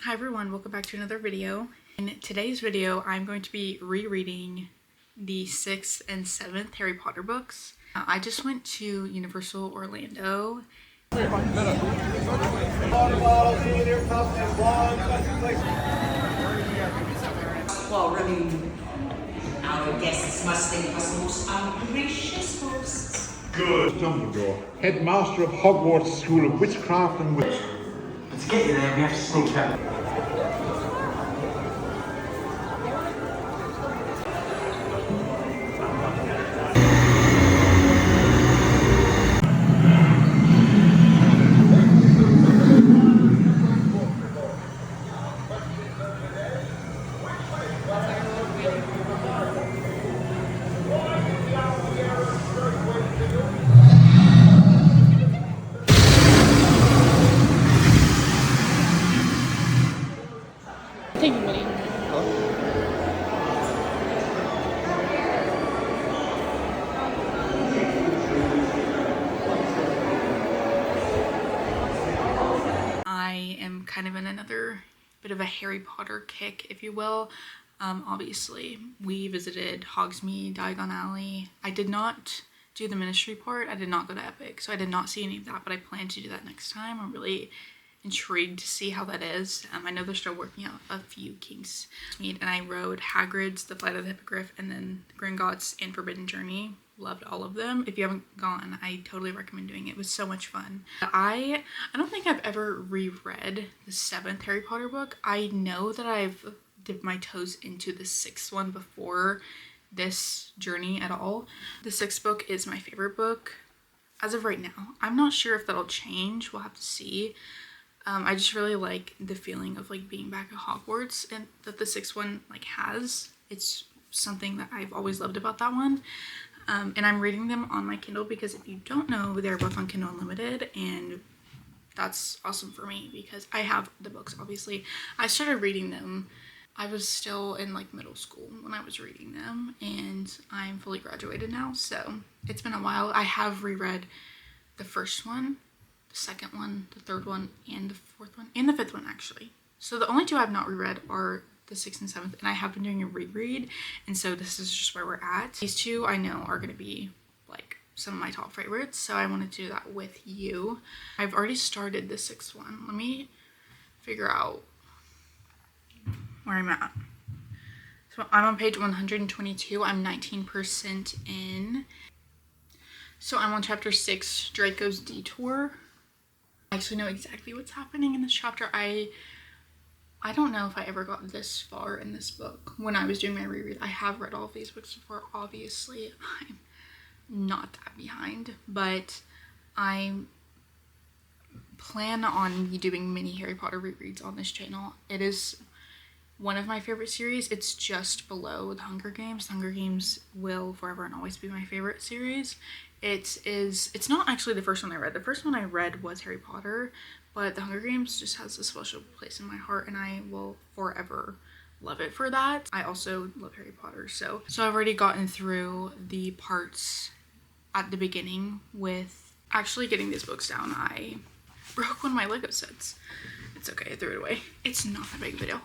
Hi everyone, welcome back to another video. In today's video, I'm going to be rereading the 6th and 7th Harry Potter books. I just went to Universal Orlando. While running, our guests must think us most ungracious hosts. Good. Dumbledore, headmaster of Hogwarts School of Witchcraft and Witch. But to get you there, we have to sneak out. Thank you, Minnie. I am kind of in another bit of a Harry Potter kick, if you will. Obviously, we visited Hogsmeade, Diagon Alley. I did not do the ministry part. I did not go to Epic, so I did not see any of that, but I plan to do that next time. I'm really intrigued to see how that is. I know they're still working out a few kinks. And I rode Hagrid's The Flight of the Hippogriff and then Gringotts and Forbidden Journey. Loved all of them. If you haven't gone, I totally recommend doing it. It was so much fun. I don't think I've ever reread the 7th Harry Potter book. I know that I've dipped my toes into the 6th one before this journey at all. The 6th book is my favorite book as of right now. I'm not sure if that'll change. We'll have to see. I just really like the feeling of like being back at Hogwarts and that the 6th one like has. It's something that I've always loved about that one. And I'm reading them on my Kindle because if you don't know, they're both on Kindle Unlimited, and that's awesome for me because I have the books, obviously. I started reading them. I was still in like middle school when I was reading them, and I'm fully graduated now, so it's been a while. I have reread the first one, the second one, the third one, and the fourth one, and the fifth one actually. So the only two I've not reread are the 6th and 7th, and I have been doing a reread, and so this is just where we're at. These two I know are going to be like some of my top favorites, so I wanted to do that with you. I've already started the 6th one. Let me figure out where I'm at. So I'm on page 122. I'm 19% in. So I'm on chapter 6, Draco's Detour. I actually know exactly what's happening in this chapter. I don't know if I ever got this far in this book when I was doing my reread. I have read all of these books before, obviously. I'm not that behind, but I plan on me doing many Harry Potter rereads on this channel. It is one of my favorite series. It's just below The Hunger Games. The Hunger Games will forever and always be my favorite series. It's not actually the first one I read. The first one I read was Harry Potter, but The Hunger Games just has a special place in my heart, and I will forever love it for that. I also love Harry Potter, so I've already gotten through the parts at the beginning with actually getting these books down. I broke one of my Lego sets. It's okay, I threw it away. It's not that big of a deal.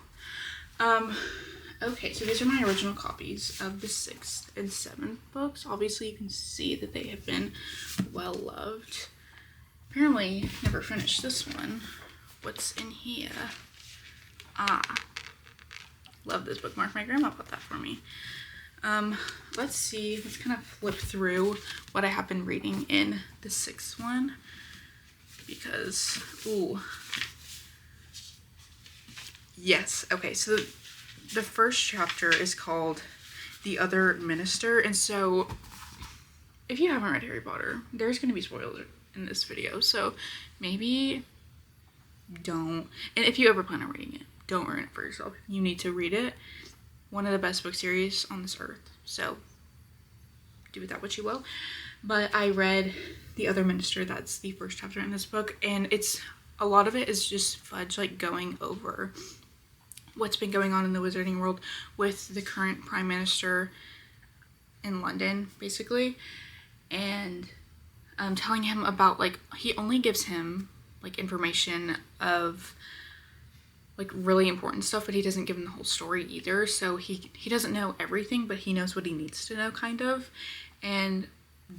Okay, so these are my original copies of the 6th and 7th books. Obviously, you can see that they have been well loved. Apparently, never finished this one. What's in here? Love this bookmark. My grandma bought that for me. Let's see. Let's kind of flip through what I have been reading in the 6th one. Because, ooh. Yes, okay, so the first chapter is called The Other Minister, and so if you haven't read Harry Potter, there's going to be spoilers in this video, so maybe don't, and if you ever plan on reading it, don't ruin it for yourself. You need to read it. One of the best book series on this earth, so do with that what you will. But I read The Other Minister. That's the first chapter in this book, and it's a lot of it is just Fudge like going over what's been going on in the wizarding world with the current prime minister in London, basically, and telling him about, like, he only gives him like information of like really important stuff, but he doesn't give him the whole story either. So he doesn't know everything, but he knows what he needs to know, kind of. And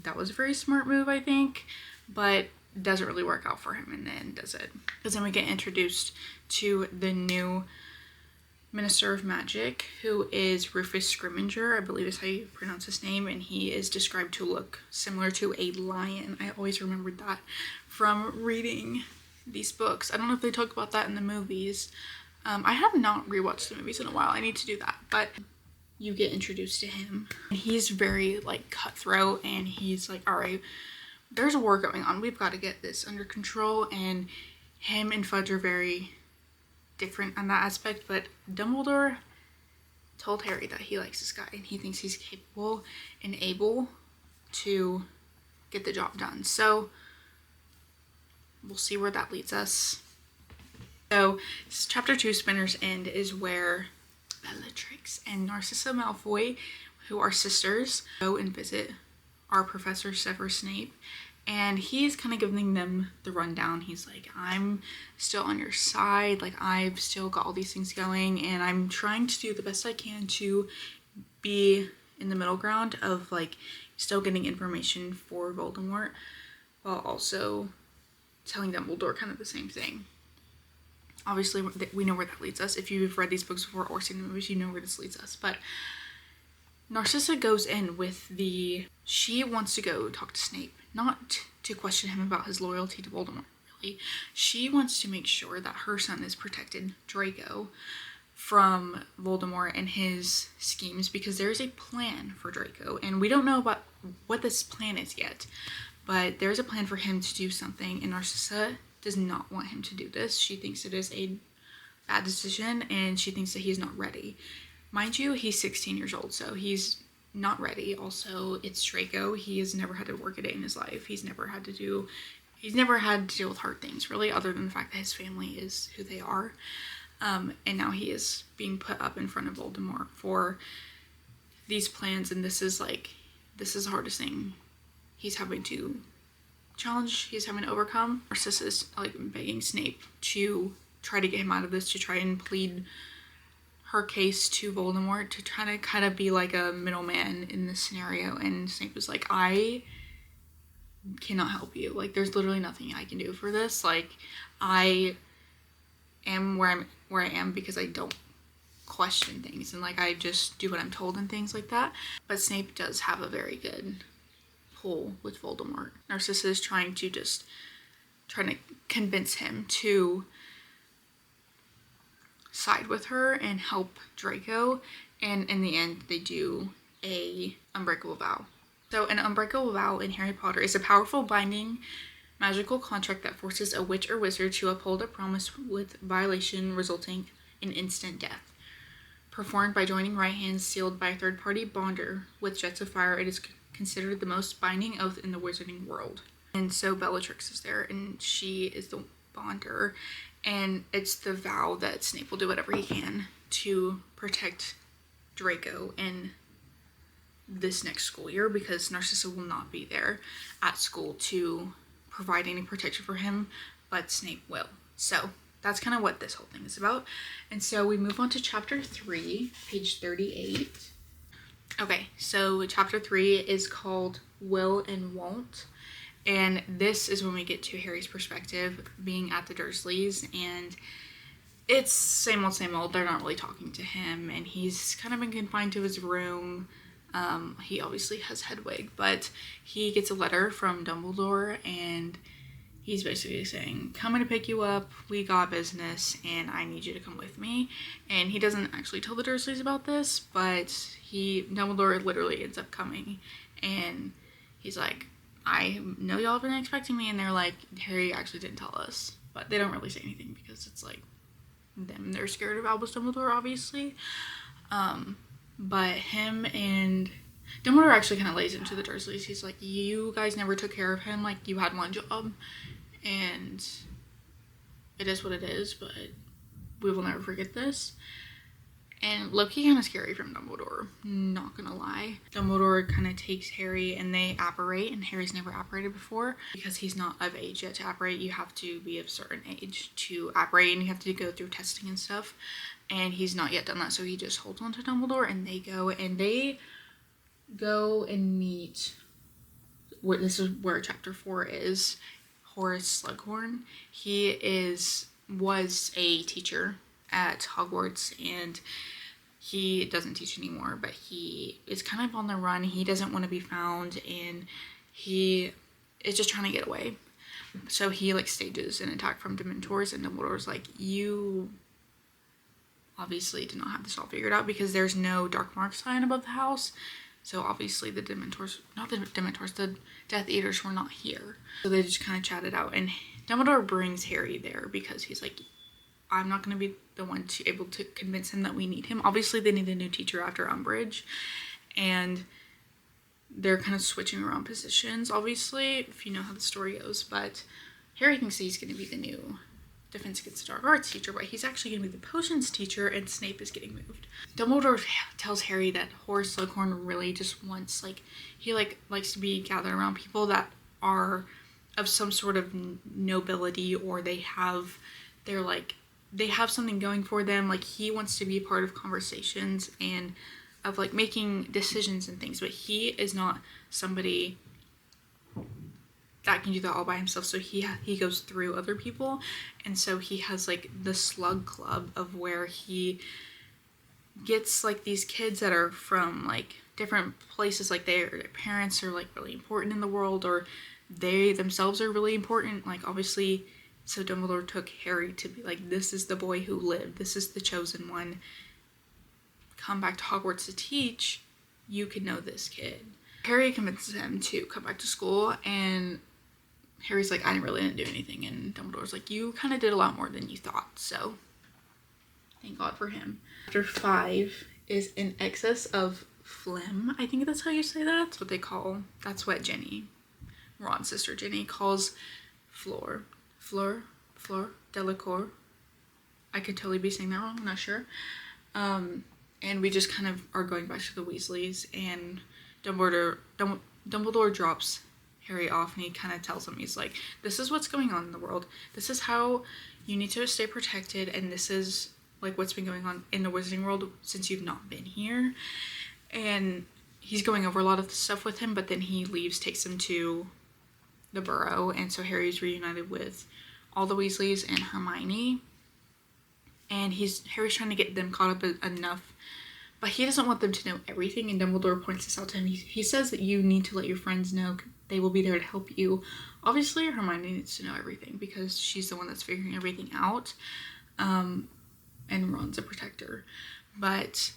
that was a very smart move, I think, but doesn't really work out for him in the end, does it? Because then we get introduced to the new Minister of Magic, who is Rufus Scrimgeour, I believe is how you pronounce his name, and he is described to look similar to a lion. I always remembered that from reading these books. I don't know if they talk about that in the movies. I have not rewatched the movies in a while. I need to do that, but you get introduced to him. He's very like cutthroat, and he's like, all right, there's a war going on. We've got to get this under control. And him and Fudge are very different on that aspect, but Dumbledore told Harry that he likes this guy and he thinks he's capable and able to get the job done. So we'll see where that leads us. So chapter 2, Spinner's End, is where Bellatrix and Narcissa Malfoy, who are sisters, go and visit our Professor Severus Snape. And he's kind of giving them the rundown. He's like, I'm still on your side. Like, I've still got all these things going, and I'm trying to do the best I can to be in the middle ground of, like, still getting information for Voldemort, while also telling Dumbledore kind of the same thing. Obviously, we know where that leads us. If you've read these books before or seen the movies, you know where this leads us. But Narcissa goes in with she wants to go talk to Snape. Not to question him about his loyalty to Voldemort, really. She wants to make sure that her son is protected, Draco, from Voldemort and his schemes, because there's a plan for Draco, and we don't know about what this plan is yet, but there's a plan for him to do something, and Narcissa does not want him to do this. She thinks it is a bad decision, and she thinks that he's not ready. Mind you, he's 16 years old, so he's not ready. Also, it's Draco. He has never had to work a day in his life. He's never had to deal with hard things, really, other than the fact that his family is who they are. And now he is being put up in front of Voldemort for these plans, and this is the hardest thing he's having to challenge, he's having to overcome. Narcissa is like begging Snape to try to get him out of this, to try and plead her case to Voldemort, to try to kind of be like a middleman in this scenario. And Snape was like, I cannot help you. Like, there's literally nothing I can do for this. Like, I am where I am because I don't question things, and like I just do what I'm told and things like that. But Snape does have a very good pull with Voldemort. Narcissa is trying to convince him to side with her and help Draco, and in the end they do a unbreakable vow. So an unbreakable vow in Harry Potter is a powerful binding magical contract that forces a witch or wizard to uphold a promise with violation resulting in instant death. Performed by joining right hands sealed by a third-party bonder with jets of fire, it is considered the most binding oath in the wizarding world. And so Bellatrix is there, and she is the bonder, and it's the vow that Snape will do whatever he can to protect Draco in this next school year, because Narcissa will not be there at school to provide any protection for him, but Snape will. So that's kind of what this whole thing is about. And so we move on to chapter 3, page 38. Okay, so chapter 3 is called Will and Won't. And this is when we get to Harry's perspective, being at the Dursleys, and it's same old. They're not really talking to him, and he's kind of been confined to his room. He obviously has Hedwig, but he gets a letter from Dumbledore, and he's basically saying, coming to pick you up, we got business, and I need you to come with me. And he doesn't actually tell the Dursleys about this, but Dumbledore literally ends up coming, and he's like, I know y'all have been expecting me, and they're like, Harry actually didn't tell us. But they don't really say anything because it's like them, they're scared of Albus Dumbledore, obviously. But him and Dumbledore actually kind of lays into the Dursleys. He's like, you guys never took care of him, like you had one job, and it is what it is, but we will never forget this. And Loki kind of scary from Dumbledore, not gonna lie. Dumbledore kind of takes Harry and they apparate, and Harry's never apparated before because he's not of age yet to apparate. You have to be of a certain age to apparate, and you have to go through testing and stuff. And he's not yet done that, so he just holds on to Dumbledore, and they go and meet. This is where chapter 4 is. Horace Slughorn. He was a teacher at Hogwarts, and he doesn't teach anymore, but he is kind of on the run. He doesn't want to be found, and he is just trying to get away. So he like stages an attack from Dementors, and Dumbledore's like, you obviously did not have this all figured out because there's no Dark Mark sign above the house. So obviously the Death Eaters were not here. So they just kind of chatted out, and Dumbledore brings Harry there because he's like, I'm not going to be the one able to convince him that we need him. Obviously they need a new teacher after Umbridge, and they're kind of switching around positions, obviously, if you know how the story goes. But Harry thinks that he's going to be the new Defense Against the Dark Arts teacher, but he's actually going to be the potions teacher, and Snape is getting moved. Dumbledore tells Harry that Horace Slughorn really just wants, like, he likes to be gathered around people that are of some sort of nobility, or they have something going for them. Like, he wants to be a part of conversations and of like making decisions and things, but he is not somebody that can do that all by himself. So he goes through other people, and so he has like the Slug Club of where he gets like these kids that are from like different places, like their parents are like really important in the world, or they themselves are really important, like obviously. So Dumbledore took Harry to be like, this is the boy who lived, this is the chosen one, come back to Hogwarts to teach, you can know this kid. Harry convinces him to come back to school, and Harry's like, I really didn't do anything, and Dumbledore's like, you kind of did a lot more than you thought, so thank God for him. Chapter 5 is In Excess of Phlegm, I think that's how you say that. That's what Jenny, Ron's sister Jenny, calls Fleur Delacour. I could totally be saying that wrong, I'm not sure. And we just kind of are going back to the Weasleys, and Dumbledore drops Harry off, and he kind of tells him, he's like, this is what's going on in the world, this is how you need to stay protected, and this is like what's been going on in the Wizarding world since you've not been here. And he's going over a lot of the stuff with him, but then he leaves, takes him to the Burrow, and so Harry's reunited with all the Weasleys and Hermione, and Harry's trying to get them caught up enough, but he doesn't want them to know everything, and Dumbledore points this out to him. He says that you need to let your friends know, they will be there to help you. Obviously Hermione needs to know everything because she's the one that's figuring everything out, and Ron's a protector, but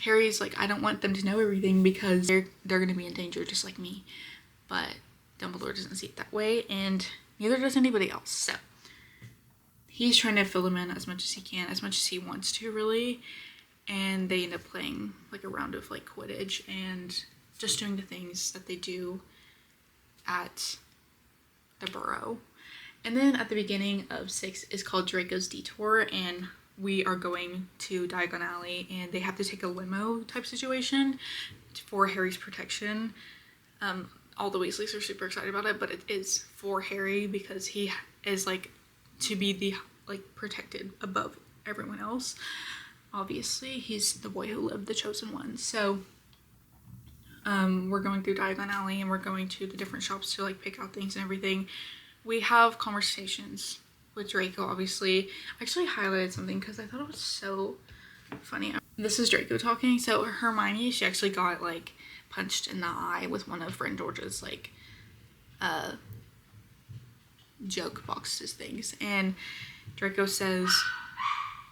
Harry's like, I don't want them to know everything because they're gonna be in danger just like me. But Dumbledore doesn't see it that way, and neither does anybody else. So he's trying to fill them in as much as he can, as much as he wants to, really. And they end up playing like a round of like Quidditch and just doing the things that they do at the Burrow. And then at the beginning of 6 is called Draco's Detour, and we are going to Diagon Alley, and they have to take a limo type situation for Harry's protection. All the Weasleys are super excited about it, but it is for Harry because he is like to be the like protected above everyone else. Obviously, he's the boy who lived, the chosen one. So we're going through Diagon Alley, and we're going to the different shops to like pick out things and everything. We have conversations with Draco, obviously. I actually highlighted something because I thought it was so funny. This is Draco talking. So Hermione, she actually got like punched in the eye with one of Friend George's like joke boxes things, and Draco says,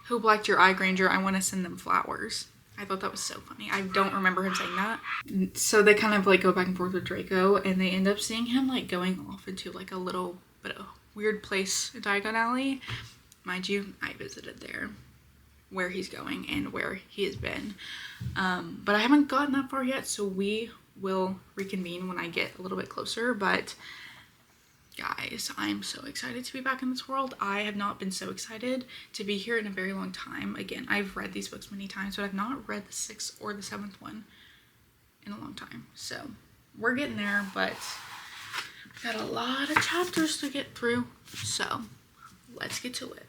who blacked your eye, Granger? I want to send them flowers. I thought that was so funny. I don't remember him saying that. So they kind of like go back and forth with Draco, and they end up seeing him like going off into like a little bit of weird place in Diagon Alley. Mind you, I visited there, where he's going and where he has been. But I haven't gotten that far yet, so we will reconvene when I get a little bit closer. But Guys, I'm so excited to be back in this world. I have not been so excited to be here in a very long time. Again, I've read these books many times, but I've not read the 6th or the 7th one in a long time. So we're getting there, but got a lot of chapters to get through. So let's get to it.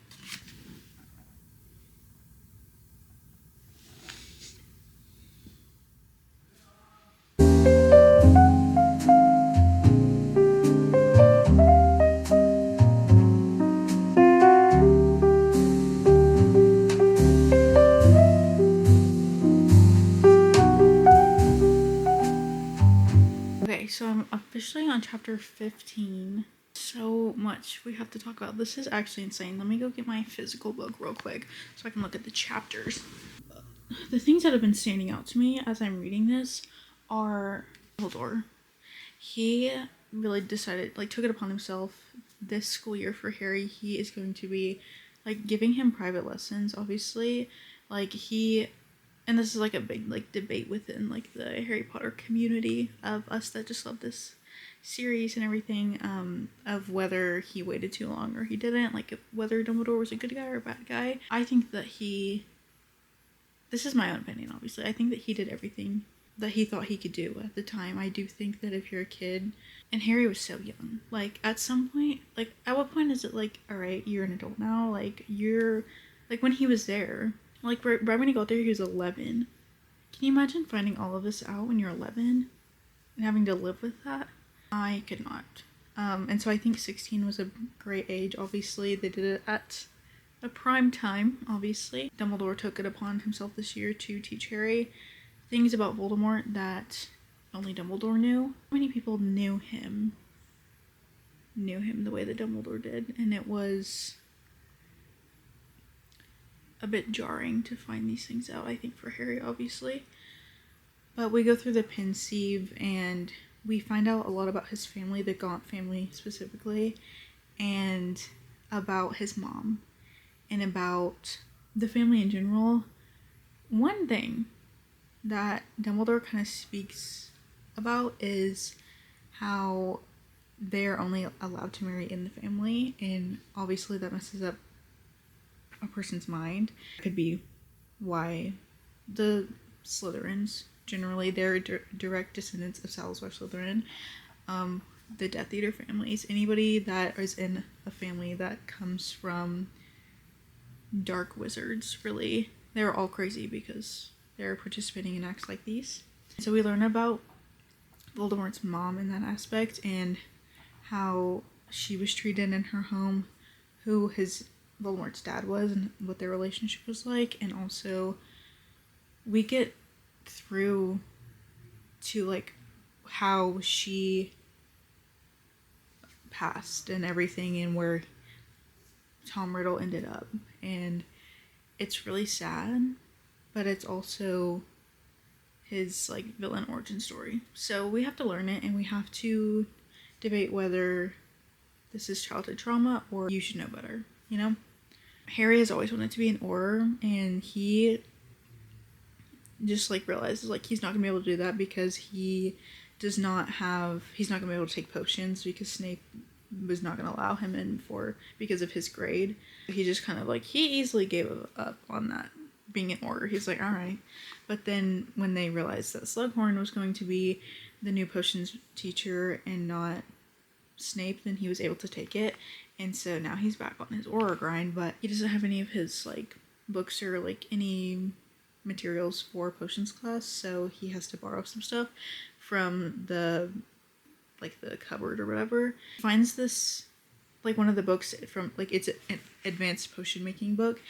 Okay, so I'm officially on chapter 15. So much we have to talk about. This is actually insane. Let me go get my physical book real quick so I can look at the chapters. The things that have been standing out to me as I'm reading this are Dumbledore. He really decided, like, took it upon himself this school year for Harry. He is going to be, like, giving him private lessons, obviously. Like, and this is like a big like debate within like the Harry Potter community of us that just love this series and everything, of whether he waited too long or he didn't, like whether Dumbledore was a good guy or a bad guy. I think that this is my own opinion, obviously. I think that he did everything that he thought he could do at the time. I do think that if you're a kid, and Harry was so young, like at some point, like at what point is it like, all right, you're an adult now, like you're, like when he was there, like right when he got there, he was 11. Can you imagine finding all of this out when you're 11 and having to live with that? I could not. And so I think 16 was a great age. Obviously, they did it at a prime time, obviously. Dumbledore took it upon himself this year to teach Harry things about Voldemort that only Dumbledore knew. How many people knew him the way that Dumbledore did? And it was a bit jarring to find these things out, I think, for Harry, obviously. But we go through the Pensieve and we find out a lot about his family, the Gaunt family specifically, and about his mom, and about the family in general. One thing that Dumbledore kind of speaks about is how they're only allowed to marry in the family, and obviously that messes up a person's mind. It could be why the Slytherins, generally they're direct descendants of Salazar Slytherin, the Death Eater families, anybody that is in a family that comes from dark wizards, really, they're all crazy because they're participating in acts like these. So we learn about Voldemort's mom in that aspect and how she was treated in her home, who Voldemort's dad was and what their relationship was like, and also we get through to like how she passed and everything and where Tom Riddle ended up, and it's really sad, but it's also his like villain origin story. So we have to learn it and we have to debate whether this is childhood trauma or you should know better, you know? Harry has always wanted to be an Auror, and he just like realizes like he's not gonna be able to do that because he's not gonna be able to take potions because Snape was not gonna allow him in because of his grade. He just kind of like, he easily gave up on that, being an Auror. He's like, all right. But then when they realized that Slughorn was going to be the new potions teacher and not Snape, then he was able to take it. And so now he's back on his Auror grind, but he doesn't have any of his like books or like any materials for potions class, so he has to borrow some stuff from the cupboard or whatever. He finds this like one of the books from like, it's an advanced potion making book.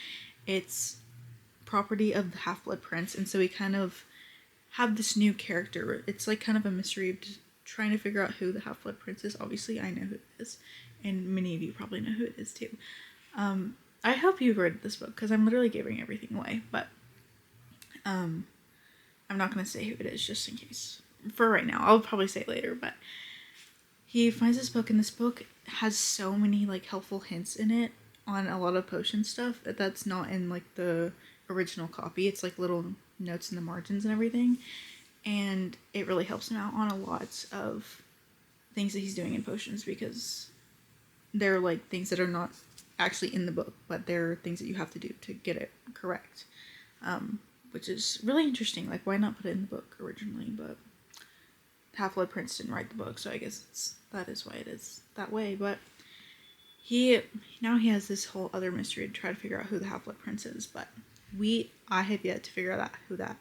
It's property of the Half-Blood Prince, and so we kind of have this new character. It's like kind of a mystery of just trying to figure out who the Half-Blood Prince is. Obviously I know who it is, and many of you probably know who it is too. I hope you've read this book because I'm literally giving everything away, but I'm not going to say who it is just in case. For right now, I'll probably say it later, but he finds this book, and this book has so many like helpful hints in it on a lot of potion stuff that's not in like the original copy. It's like little notes in the margins and everything, and it really helps him out on a lot of things that he's doing in potions because they're like things that are not actually in the book, but they're things that you have to do to get it correct, which is really interesting. Like, why not put it in the book originally? But Half-Blood Prince didn't write the book, so I guess that is why it is that way. But he has this whole other mystery to try to figure out who the Half-Blood Prince is, but I have yet to figure out who that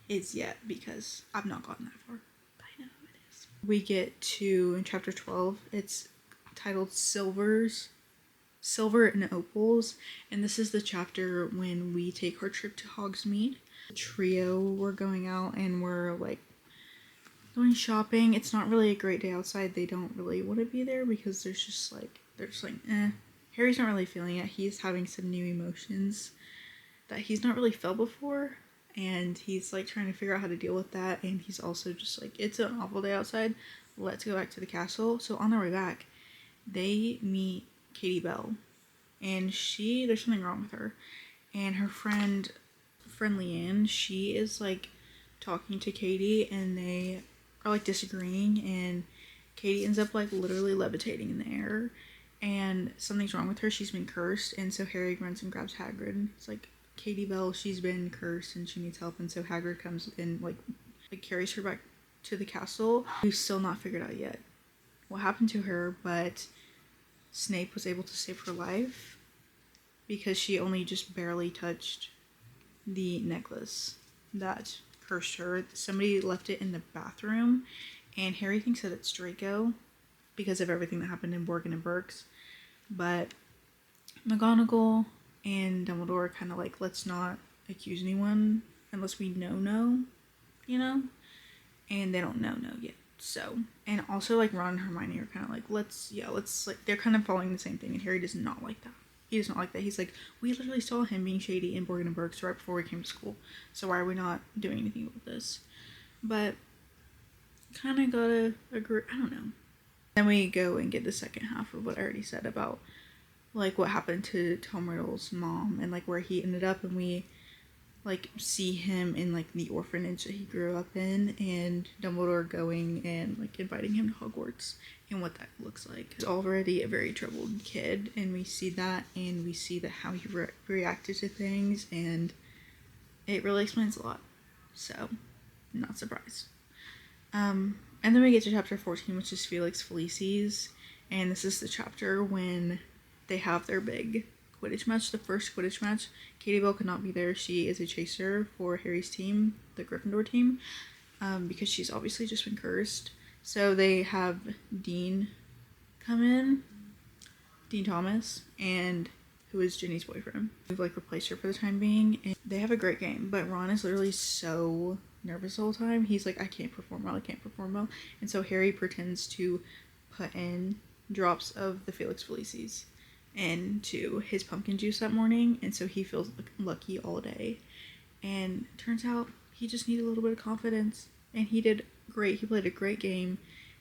is yet, because I've not gotten that far. But I know who it is. We get to, in chapter 12, it's titled Silver and Opals, and this is the chapter when we take our trip to Hogsmeade. The trio, we're going out and we're like going shopping. It's not really a great day outside. They don't really want to be there because they're just like Harry's not really feeling it. He's having some new emotions that he's not really felt before, and he's like trying to figure out how to deal with that. And he's also just like, it's an awful day outside, let's go back to the castle. So on their way back, they meet Katie Bell, and there's something wrong with her, and her friend Leanne, she is like talking to Katie, and they are like disagreeing, and Katie ends up like literally levitating in the air, and something's wrong with her. She's been cursed. And so Harry runs and grabs Hagrid. It's like, Katie Bell, she's been cursed and she needs help. And so Hagrid comes and like carries her back to the castle. We've still not figured out yet what happened to her, but Snape was able to save her life because she only just barely touched the necklace that cursed her. Somebody left it in the bathroom, and Harry thinks that it's Draco because of everything that happened in Borgin and Burkes. But McGonagall and Dumbledore are kind of like, let's not accuse anyone unless we know, you know? And they don't know yet. So, and also like Ron and Hermione are kind of like, let's like, they're kind of following the same thing, and Harry does not like that. He does not like that. He's like, we literally saw him being shady in Borgin and Burkes right before we came to school, so why are we not doing anything with this? But kind of gotta agree, I don't know. Then we go and get the second half of what I already said about like what happened to Tom Riddle's mom and like where he ended up, and we like see him in like the orphanage that he grew up in, and Dumbledore going and like inviting him to Hogwarts and what that looks like. He's already a very troubled kid, and we see that, and we see that how he reacted to things, and it really explains a lot. So, not surprised. And then we get to chapter 14, which is Felix Felicis, and this is the chapter when they have their big Quidditch match, the first Quidditch match. Katie Bell could not be there. She is a chaser for Harry's team, the Gryffindor team, because she's obviously just been cursed. So they have Dean come in, Dean Thomas, and who is Ginny's boyfriend. We've like replaced her for the time being, and they have a great game, but Ron is literally so nervous the whole time. He's like, I can't perform well. And so Harry pretends to put in drops of the Felix Felicis into his pumpkin juice that morning, and so he feels lucky all day. And turns out he just needed a little bit of confidence, and he did great. He played a great game.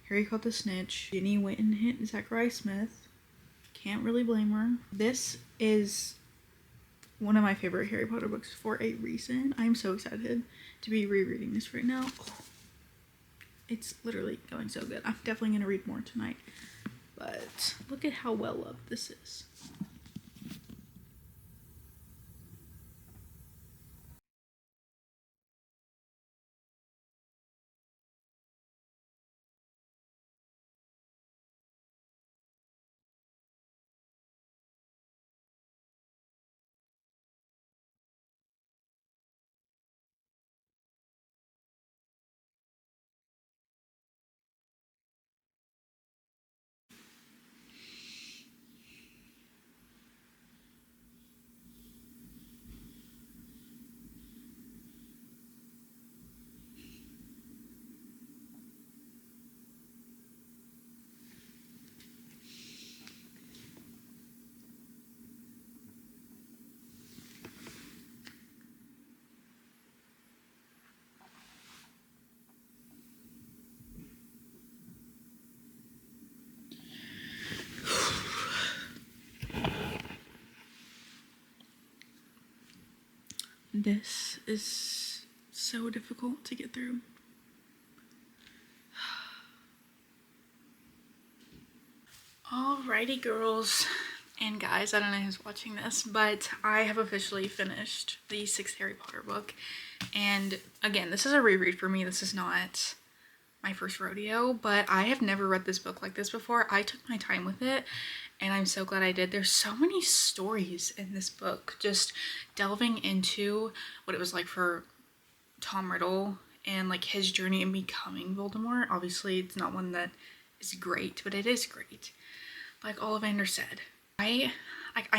Harry caught the snitch. Ginny went and hit Zachariah Smith. Can't really blame her. This is one of my favorite Harry Potter books for a reason. I'm so excited to be rereading this right now. Oh, it's literally going so good. I'm definitely going to read more tonight. But look at how well loved this is. This is so difficult to get through. Alrighty, girls and guys, I don't know who's watching this, but I have officially finished the 6th Harry Potter book. And again, this is a reread for me. This is not my first rodeo, but I have never read this book like this before. I took my time with it, and I'm so glad I did. There's so many stories in this book, just delving into what it was like for Tom Riddle and like his journey in becoming Voldemort. Obviously, it's not one that is great, but it is great. Like Ollivander said, I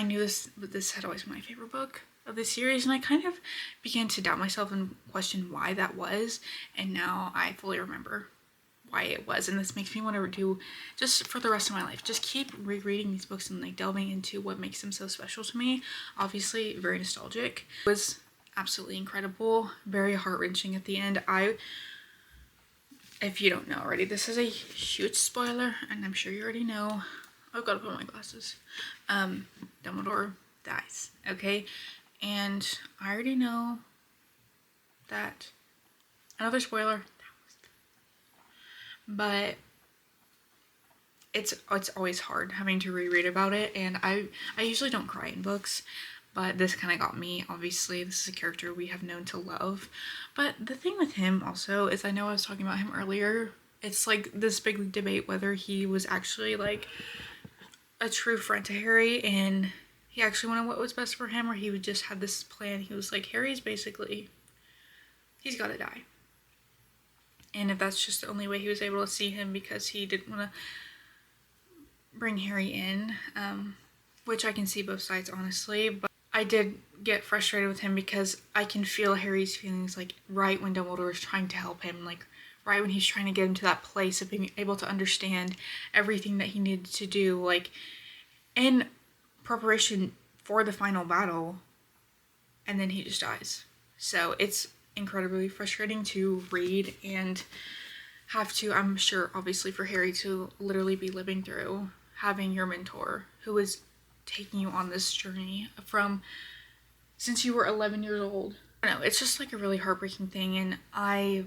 knew this had always been my favorite book of the series, and I kind of began to doubt myself and question why that was, and now I fully remember why it was, and this makes me want to do, just for the rest of my life, just keep rereading these books and like delving into what makes them so special to me. Obviously very nostalgic. It was absolutely incredible, very heart-wrenching at the end. If you don't know already, this is a huge spoiler, and I'm sure you already know. I've got to put on my glasses. Dumbledore dies, okay? And I already know that, another spoiler, but it's always hard having to reread about it, and I usually don't cry in books, but this kind of got me. Obviously, this is a character we have known to love, but the thing with him also is, I know I was talking about him earlier, it's like this big debate whether he was actually like a true friend to Harry and he actually wanted what was best for him, or he would just had this plan. He was like, Harry's basically, he's got to die. And if that's just the only way he was able to see him because he didn't want to bring Harry in, which I can see both sides, honestly, but I did get frustrated with him because I can feel Harry's feelings, like right when Dumbledore is trying to help him, like right when he's trying to get him to that place of being able to understand everything that he needed to do, like in preparation for the final battle, and then he just dies. So it's incredibly frustrating to read and have to, I'm sure, obviously for Harry to literally be living through having your mentor who is taking you on this journey from since you were 11 years old. I don't know, it's just like a really heartbreaking thing, and I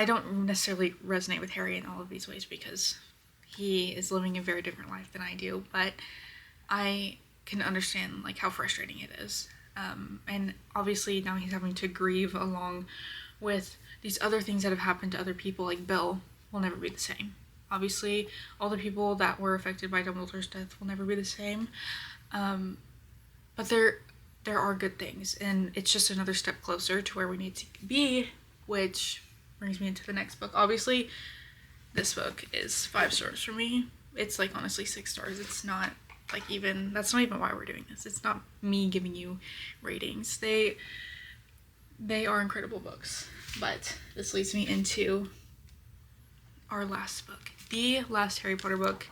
don't necessarily resonate with Harry in all of these ways because he is living a very different life than I do, but I can understand like how frustrating it is. And obviously now he's having to grieve along with these other things that have happened to other people, like Bill will never be the same. Obviously, all the people that were affected by Dumbledore's death will never be the same. But there are good things, and it's just another step closer to where we need to be, which brings me into the next book. Obviously, this book is 5 stars for me. It's like honestly 6 stars. It's not like even, that's not even why we're doing this. It's not me giving you ratings. They are incredible books. But this leads me into our last book, the last Harry Potter book